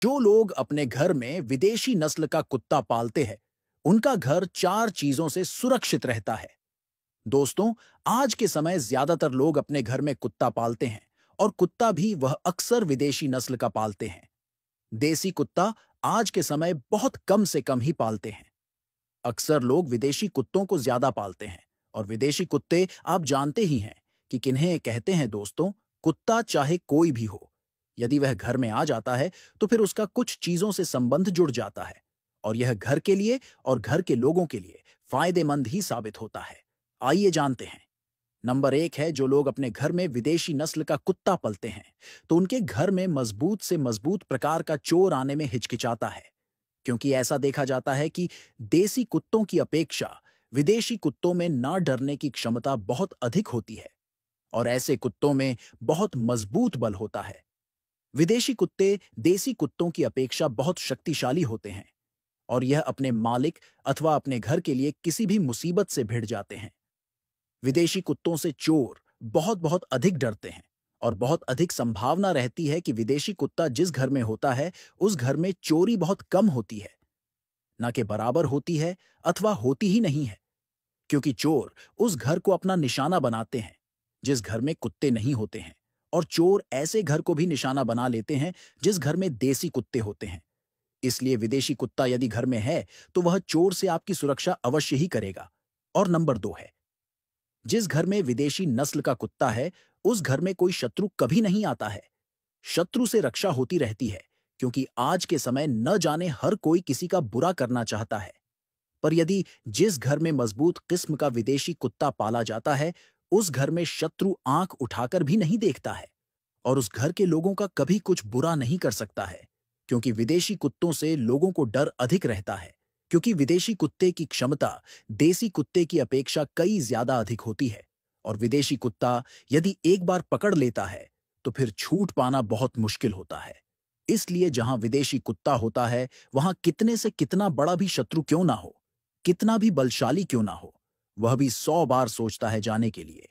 जो लोग अपने घर में विदेशी नस्ल का कुत्ता पालते हैं, उनका घर 4 चीजों से सुरक्षित रहता है। दोस्तों, आज के समय ज्यादातर लोग अपने घर में कुत्ता पालते हैं और कुत्ता भी वह अक्सर विदेशी नस्ल का पालते हैं। देसी कुत्ता आज के समय बहुत कम से कम ही पालते हैं। अक्सर लोग विदेशी कुत्तों को ज्यादा पालते हैं और विदेशी कुत्ते आप जानते ही हैं कि किन्हें कहते हैं। दोस्तों, कुत्ता चाहे कोई भी हो, यदि वह घर में आ जाता है तो फिर उसका कुछ चीजों से संबंध जुड़ जाता है और यह घर के लिए और घर के लोगों के लिए फायदेमंद ही साबित होता है। आइए जानते हैं। नंबर 1 है, जो लोग अपने घर में विदेशी नस्ल का कुत्ता पालते हैं तो उनके घर में मजबूत से मजबूत प्रकार का चोर आने में हिचकिचाता है, क्योंकि ऐसा देखा जाता है कि देसी कुत्तों की अपेक्षा विदेशी कुत्तों में ना डरने की क्षमता बहुत अधिक होती है और ऐसे कुत्तों में बहुत मजबूत बल होता है। विदेशी कुत्ते देसी कुत्तों की अपेक्षा बहुत शक्तिशाली होते हैं और यह अपने मालिक अथवा अपने घर के लिए किसी भी मुसीबत से भिड़ जाते हैं। विदेशी कुत्तों से चोर बहुत बहुत अधिक डरते हैं और बहुत अधिक संभावना रहती है कि विदेशी कुत्ता जिस घर में होता है उस घर में चोरी बहुत कम होती है, ना कि बराबर होती है अथवा होती ही नहीं है, क्योंकि चोर उस घर को अपना निशाना बनाते हैं जिस घर में कुत्ते नहीं होते हैं और चोर ऐसे घर को भी निशाना बना लेते हैं जिस घर में देसी कुत्ते होते हैं। इसलिए विदेशी कुत्ता यदि घर में है तो वह चोर से आपकी सुरक्षा अवश्य ही करेगा। और नंबर 2 है, जिस घर में विदेशी नस्ल का कुत्ता है उस घर में कोई शत्रु कभी नहीं आता है। शत्रु से रक्षा होती रहती है, क्योंकि आज के समय न जाने हर कोई किसी का बुरा करना चाहता है। पर यदि जिस घर में मजबूत किस्म का विदेशी कुत्ता पाला जाता है उस घर में शत्रु आंख उठाकर भी नहीं देखता है और उस घर के लोगों का कभी कुछ बुरा नहीं कर सकता है, क्योंकि विदेशी कुत्तों से लोगों को डर अधिक रहता है, क्योंकि विदेशी कुत्ते की क्षमता देसी कुत्ते की अपेक्षा कई ज्यादा अधिक होती है और विदेशी कुत्ता यदि एक बार पकड़ लेता है तो फिर छूट पाना बहुत मुश्किल होता है। इसलिए जहां विदेशी कुत्ता होता है वहां कितने से कितना बड़ा भी शत्रु क्यों ना हो, कितना भी बलशाली क्यों ना हो, वह भी 100 बार सोचता है जाने के लिए,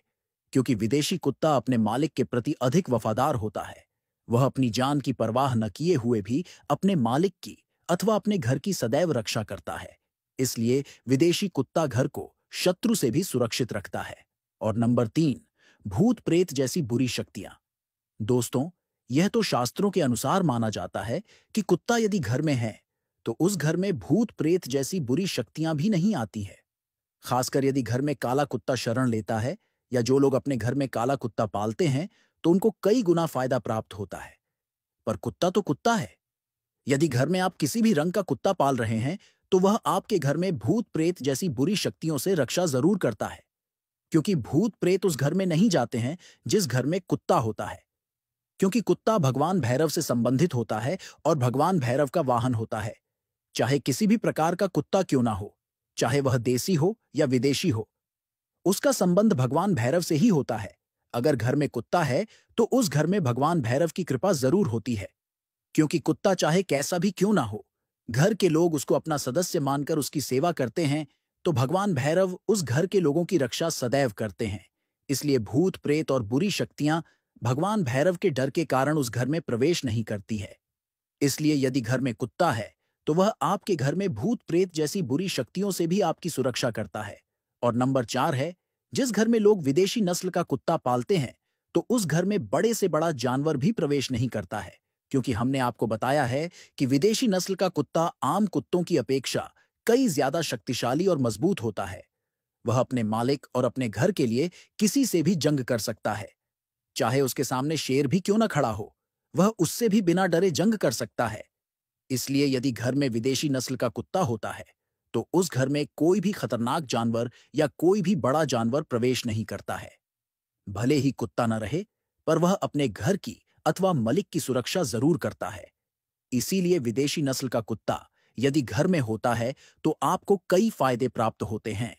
क्योंकि विदेशी कुत्ता अपने मालिक के प्रति अधिक वफादार होता है। वह अपनी जान की परवाह न किए हुए भी अपने मालिक की अथवा अपने घर की सदैव रक्षा करता है। इसलिए विदेशी कुत्ता घर को शत्रु से भी सुरक्षित रखता है। और नंबर 3, भूत प्रेत जैसी बुरी शक्तियां। दोस्तों, यह तो शास्त्रों के अनुसार माना जाता है कि कुत्ता यदि घर में है तो उस घर में भूत प्रेत जैसी बुरी शक्तियां भी नहीं आती है। खासकर यदि घर में काला कुत्ता शरण लेता है या जो लोग अपने घर में काला कुत्ता पालते हैं तो उनको कई गुना फायदा प्राप्त होता है। पर कुत्ता तो कुत्ता है। यदि घर में आप किसी भी रंग का कुत्ता पाल रहे हैं तो वह आपके घर में भूत प्रेत जैसी बुरी शक्तियों से रक्षा जरूर करता है, क्योंकि भूत प्रेत उस घर में नहीं जाते हैं जिस घर में कुत्ता होता है, क्योंकि कुत्ता भगवान भैरव से संबंधित होता है और भगवान भैरव का वाहन होता है। चाहे किसी भी प्रकार का कुत्ता क्यों ना हो, चाहे वह देसी हो या विदेशी हो, उसका संबंध भगवान भैरव से ही होता है। अगर घर में कुत्ता है तो उस घर में भगवान भैरव की कृपा जरूर होती है, क्योंकि कुत्ता चाहे कैसा भी क्यों ना हो, घर के लोग उसको अपना सदस्य मानकर उसकी सेवा करते हैं तो भगवान भैरव उस घर के लोगों की रक्षा सदैव करते हैं। इसलिए भूत प्रेत और बुरी शक्तियां भगवान भैरव के डर के कारण उस घर में प्रवेश नहीं करती है। इसलिए यदि घर में कुत्ता है तो वह आपके घर में भूत प्रेत जैसी बुरी शक्तियों से भी आपकी सुरक्षा करता है। और नंबर 4 है, जिस घर में लोग विदेशी नस्ल का कुत्ता पालते हैं तो उस घर में बड़े से बड़ा जानवर भी प्रवेश नहीं करता है, क्योंकि हमने आपको बताया है कि विदेशी नस्ल का कुत्ता आम कुत्तों की अपेक्षा कई ज्यादा शक्तिशाली और मजबूत होता है। वह अपने मालिक और अपने घर के लिए किसी से भी जंग कर सकता है। चाहे उसके सामने शेर भी क्यों न खड़ा हो, वह उससे भी बिना डरे जंग कर सकता है। इसलिए यदि घर में विदेशी नस्ल का कुत्ता होता है तो उस घर में कोई भी खतरनाक जानवर या कोई भी बड़ा जानवर प्रवेश नहीं करता है। भले ही कुत्ता न रहे, पर वह अपने घर की अथवा मलिक की सुरक्षा जरूर करता है। इसीलिए विदेशी नस्ल का कुत्ता यदि घर में होता है तो आपको कई फायदे प्राप्त होते हैं।